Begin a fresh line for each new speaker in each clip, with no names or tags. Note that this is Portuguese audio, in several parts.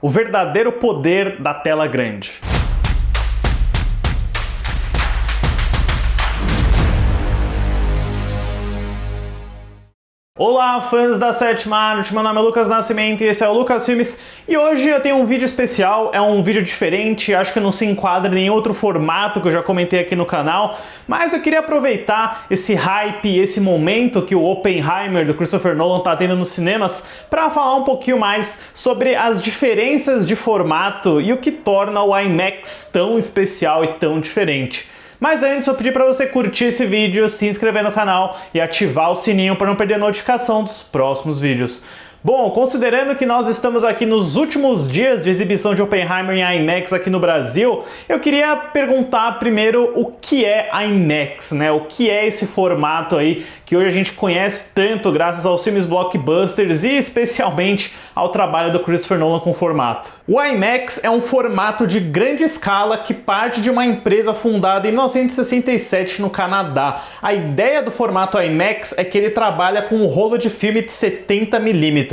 O verdadeiro poder da tela grande. Olá, fãs da Sétima Arte, meu nome é Lucas Nascimento e esse é o Lucas Filmes. E hoje eu tenho um vídeo especial, é um vídeo diferente, acho que não se enquadra em nenhum outro formato que eu já comentei aqui no canal, mas eu queria aproveitar esse hype, esse momento que o Oppenheimer do Christopher Nolan tá tendo nos cinemas para falar um pouquinho mais sobre as diferenças de formato e o que torna o IMAX tão especial e tão diferente. Mas antes eu pedi para você curtir esse vídeo, se inscrever no canal e ativar o sininho para não perder a notificação dos próximos vídeos. Bom, considerando que nós estamos aqui nos últimos dias de exibição de Oppenheimer em IMAX aqui no Brasil, eu queria perguntar primeiro o que é IMAX, né? O que é esse formato aí que hoje a gente conhece tanto graças aos filmes blockbusters e especialmente ao trabalho do Christopher Nolan com o formato. O IMAX é um formato de grande escala que parte de uma empresa fundada em 1967 no Canadá. A ideia do formato IMAX é que ele trabalha com um rolo de filme de 70mm.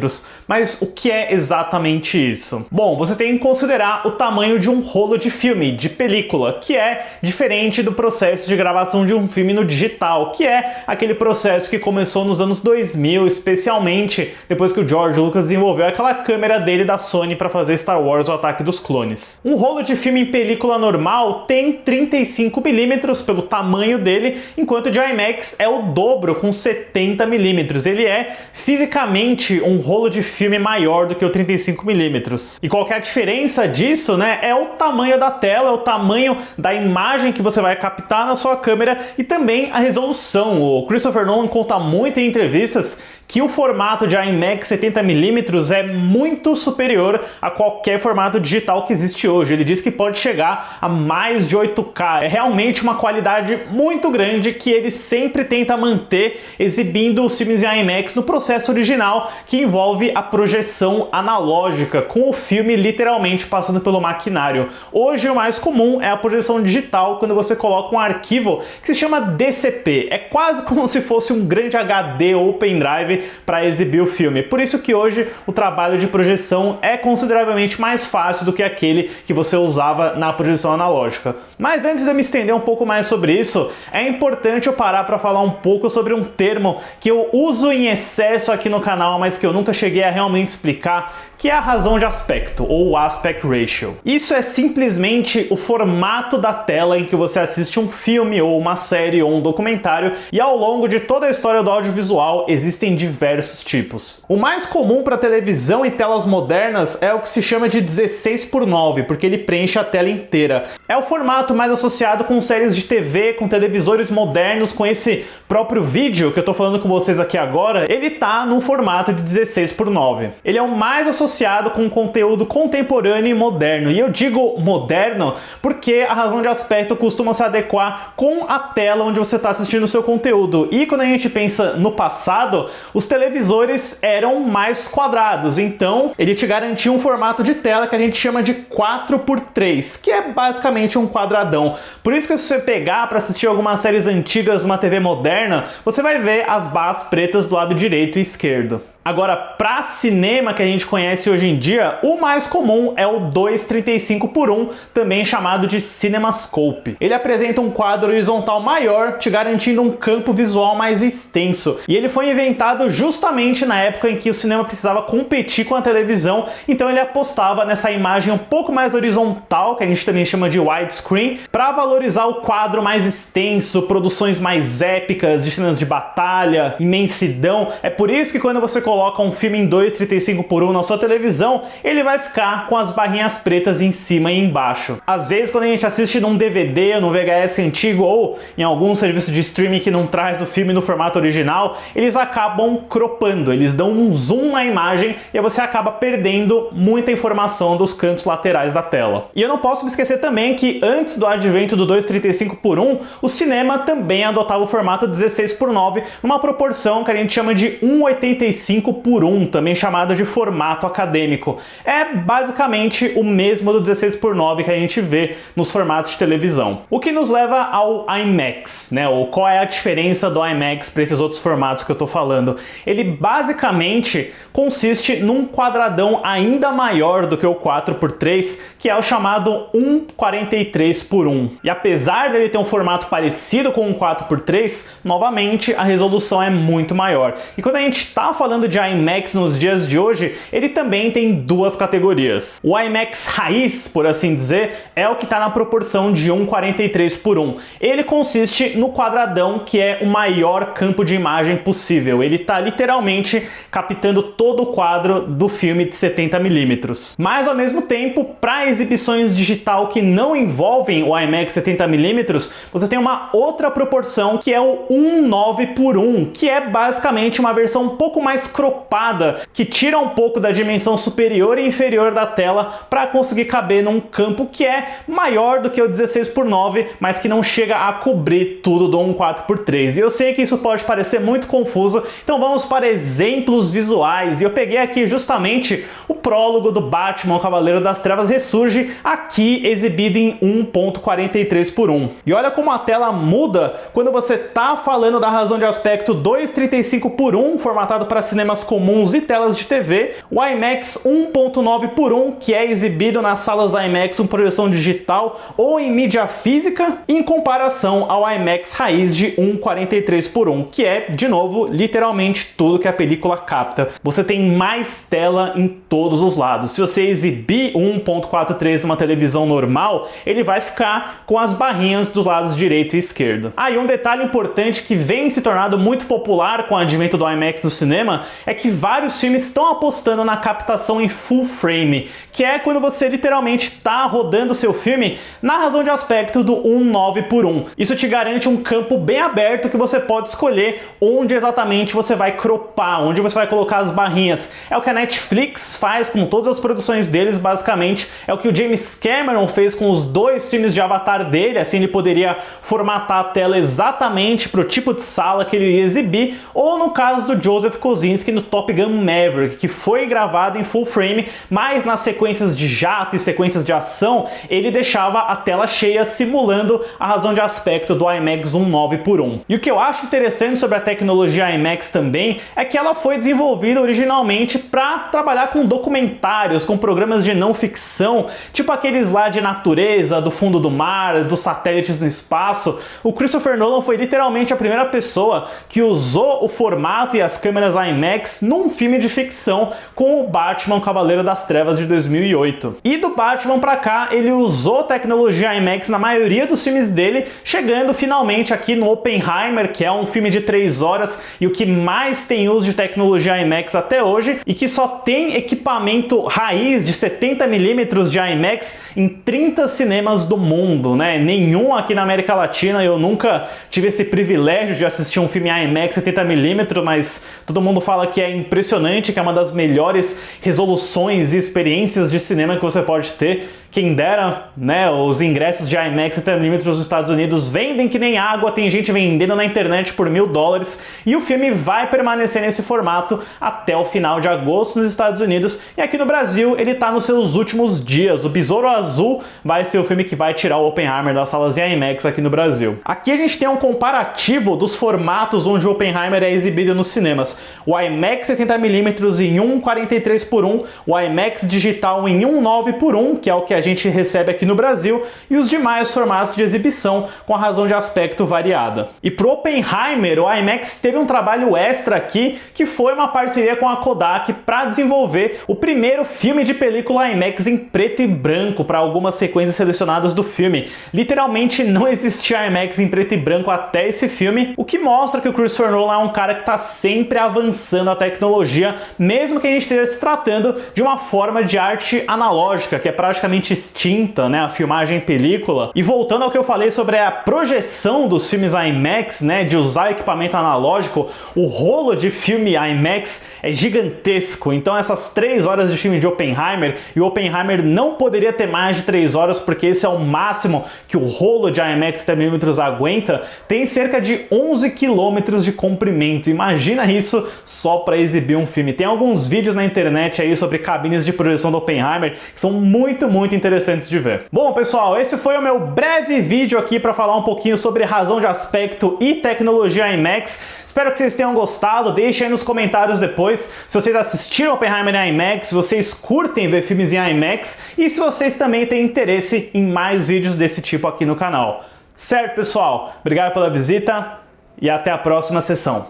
Mas o que é exatamente isso? Bom, você tem que considerar o tamanho de um rolo de filme, de película, que é diferente do processo de gravação de um filme no digital, que é aquele processo que começou nos anos 2000, especialmente depois que o George Lucas desenvolveu aquela câmera dele da Sony para fazer Star Wars: O Ataque dos Clones. Um rolo de filme em película normal tem 35mm pelo tamanho dele, enquanto o de IMAX é o dobro, com 70mm. Ele é fisicamente um rolo de filme maior do que o 35mm. E qual que é a diferença disso, né? É o tamanho da tela, é o tamanho da imagem que você vai captar na sua câmera e também a resolução. O Christopher Nolan conta muito em entrevistas que o formato de IMAX 70mm é muito superior a qualquer formato digital que existe hoje. Ele diz que pode chegar a mais de 8K. É realmente uma qualidade muito grande que ele sempre tenta manter exibindo os filmes em IMAX no processo original, que envolve a projeção analógica, com o filme literalmente passando pelo maquinário. Hoje o mais comum é a projeção digital, quando você coloca um arquivo que se chama DCP. É quase como se fosse um grande HD ou pendrive para exibir o filme. Por isso que hoje o trabalho de projeção é consideravelmente mais fácil do que aquele que você usava na projeção analógica. Mas antes de eu me estender um pouco mais sobre isso, é importante eu parar para falar um pouco sobre um termo que eu uso em excesso aqui no canal, mas que eu nunca cheguei a realmente explicar, que é a razão de aspecto, ou aspect ratio. Isso é simplesmente o formato da tela em que você assiste um filme, ou uma série, ou um documentário, e ao longo de toda a história do audiovisual existem diversos tipos. O mais comum para televisão e telas modernas é o que se chama de 16:9, porque ele preenche a tela inteira. É o formato mais associado com séries de TV, com televisores modernos, com esse próprio vídeo que eu tô falando com vocês aqui agora, ele tá num formato de 16:9. Ele é o mais associado com conteúdo contemporâneo e moderno. E eu digo moderno porque a razão de aspecto costuma se adequar com a tela onde você está assistindo o seu conteúdo. E quando a gente pensa no passado, os televisores eram mais quadrados, então ele te garantia um formato de tela que a gente chama de 4:3, que é basicamente um quadradão. Por isso que se você pegar para assistir algumas séries antigas numa TV moderna, você vai ver as barras pretas do lado direito e esquerdo. Agora, para cinema que a gente conhece hoje em dia, o mais comum é o 2:35:1, também chamado de CinemaScope. Ele apresenta um quadro horizontal maior, te garantindo um campo visual mais extenso. E ele foi inventado justamente na época em que o cinema precisava competir com a televisão, então ele apostava nessa imagem um pouco mais horizontal, que a gente também chama de widescreen, para valorizar o quadro mais extenso, produções mais épicas, de cenas de batalha, imensidão. É por isso que quando você coloca um filme em 2:35:1 na sua televisão, ele vai ficar com as barrinhas pretas em cima e embaixo. Às vezes, quando a gente assiste num DVD ou num VHS antigo ou em algum serviço de streaming que não traz o filme no formato original, eles acabam cropando, eles dão um zoom na imagem e aí você acaba perdendo muita informação dos cantos laterais da tela. E eu não posso me esquecer também que antes do advento do 2:35:1, o cinema também adotava o formato 16:9 numa proporção que a gente chama de 1:85 35:1, também chamado de formato acadêmico. É basicamente o mesmo do 16:9 que a gente vê nos formatos de televisão. O que nos leva ao IMAX, né? Ou qual é a diferença do IMAX para esses outros formatos que eu tô falando? Ele basicamente consiste num quadradão ainda maior do que o 4:3, que é o chamado 1:43:1. E apesar dele ter um formato parecido com um 4:3, novamente a resolução é muito maior. E quando a gente está falando de IMAX nos dias de hoje, ele também tem duas categorias. O IMAX raiz, por assim dizer, é o que está na proporção de 1:43:1. Ele consiste no quadradão que é o maior campo de imagem possível. Ele está literalmente captando todo o quadro do filme de 70mm. Mas ao mesmo tempo, para exibições digital que não envolvem o IMAX 70mm, você tem uma outra proporção que é o 1:9:1, que é basicamente uma versão um pouco mais cropada, que tira um pouco da dimensão superior e inferior da tela para conseguir caber num campo que é maior do que o 16:9, mas que não chega a cobrir tudo do 4:3. E eu sei que isso pode parecer muito confuso, então vamos para exemplos visuais. E eu peguei aqui justamente o prólogo do Batman, o Cavaleiro das Trevas Ressurge, aqui exibido em 1:43:1. E olha como a tela muda quando você tá falando da razão de aspecto 2:35:1, formatado para cinemas comuns e telas de TV, o IMAX 1:9:1, que é exibido nas salas IMAX com projeção digital ou em mídia física, em comparação ao IMAX raiz de 1:43:1, que é, de novo, literalmente tudo que a película capta. Você tem mais tela em todos os lados. Se você exibir 1:43 numa televisão normal, ele vai ficar com as barrinhas dos lados direito e esquerdo. E um detalhe importante que vem se tornando muito popular com o advento do IMAX no cinema é que vários filmes estão apostando na captação em full frame, que é quando você literalmente está rodando o seu filme na razão de aspecto do 1:9:1. Isso te garante um campo bem aberto que você pode escolher onde exatamente você vai cropar, onde você vai colocar as barrinhas. É o que a Netflix faz com todas as produções deles, basicamente. É o que o James Cameron fez com os 2 filmes de Avatar dele, assim ele poderia formatar a tela exatamente para o tipo de sala que ele ia exibir, ou no caso do Joseph Kosinski no Top Gun Maverick, que foi gravado em full frame, mas nas sequências de jato e sequências de ação, ele deixava a tela cheia, simulando a razão de aspecto do IMAX 1:9:1. E o que eu acho interessante sobre a tecnologia IMAX também é que ela foi desenvolvida originalmente para trabalhar com documentários, com programas de não ficção, tipo aqueles lá de natureza, do fundo do mar, dos satélites no espaço. O Christopher Nolan foi literalmente a primeira pessoa que usou o formato e as câmeras IMAX num filme de ficção com o Batman, o Cavaleiro das Trevas de 2008. E do Batman pra cá, ele usou tecnologia IMAX na maioria dos filmes dele, chegando finalmente aqui no Oppenheimer, que é um filme de 3 horas e o que mais tem uso de tecnologia IMAX até hoje, e que só tem equipamento raiz de 70mm de IMAX em 30 cinemas do mundo, né? Nenhum aqui na América Latina. Eu nunca tive esse privilégio de assistir um filme IMAX 70mm, mas todo mundo fala que é impressionante, que é uma das melhores resoluções e experiências de cinema que você pode ter. Quem dera, né? Os ingressos de IMAX 70mm nos Estados Unidos vendem que nem água, tem gente vendendo na internet por $1000, e o filme vai permanecer nesse formato até o final de agosto nos Estados Unidos, e aqui no Brasil ele tá nos seus últimos dias. O Besouro Azul vai ser o filme que vai tirar o Oppenheimer das salas IMAX aqui no Brasil. Aqui a gente tem um comparativo dos formatos onde o Oppenheimer é exibido nos cinemas. O IMAX 70mm em 1:43:1, o IMAX digital em 1:9:1, que é o que a gente recebe aqui no Brasil, e os demais formatos de exibição com a razão de aspecto variada. E pro Oppenheimer, o IMAX teve um trabalho extra aqui, que foi uma parceria com a Kodak para desenvolver o primeiro filme de película IMAX em preto e branco para algumas sequências selecionadas do filme. Literalmente não existia IMAX em preto e branco até esse filme, o que mostra que o Christopher Nolan é um cara que está sempre avançando a tecnologia, mesmo que a gente esteja se tratando de uma forma de arte analógica, que é praticamente extinta, né, a filmagem em película. E voltando ao que eu falei sobre a projeção dos filmes IMAX, né, de usar equipamento analógico, o rolo de filme IMAX é gigantesco. Então essas 3 horas de filme de Oppenheimer, e o Oppenheimer não poderia ter mais de 3 horas, porque esse é o máximo que o rolo de IMAX 3mm aguenta, tem cerca de 11 km de comprimento. Imagina isso só para exibir um filme. Tem alguns vídeos na internet aí sobre cabines de projeção do Oppenheimer que são muito interessantes de ver. Bom, pessoal, esse foi o meu breve vídeo aqui para falar um pouquinho sobre razão de aspecto e tecnologia IMAX. Espero que vocês tenham gostado, deixem aí nos comentários depois se vocês assistiram Oppenheimer em IMAX, se vocês curtem ver filmes em IMAX e se vocês também têm interesse em mais vídeos desse tipo aqui no canal. Certo, pessoal? Obrigado pela visita e até a próxima sessão.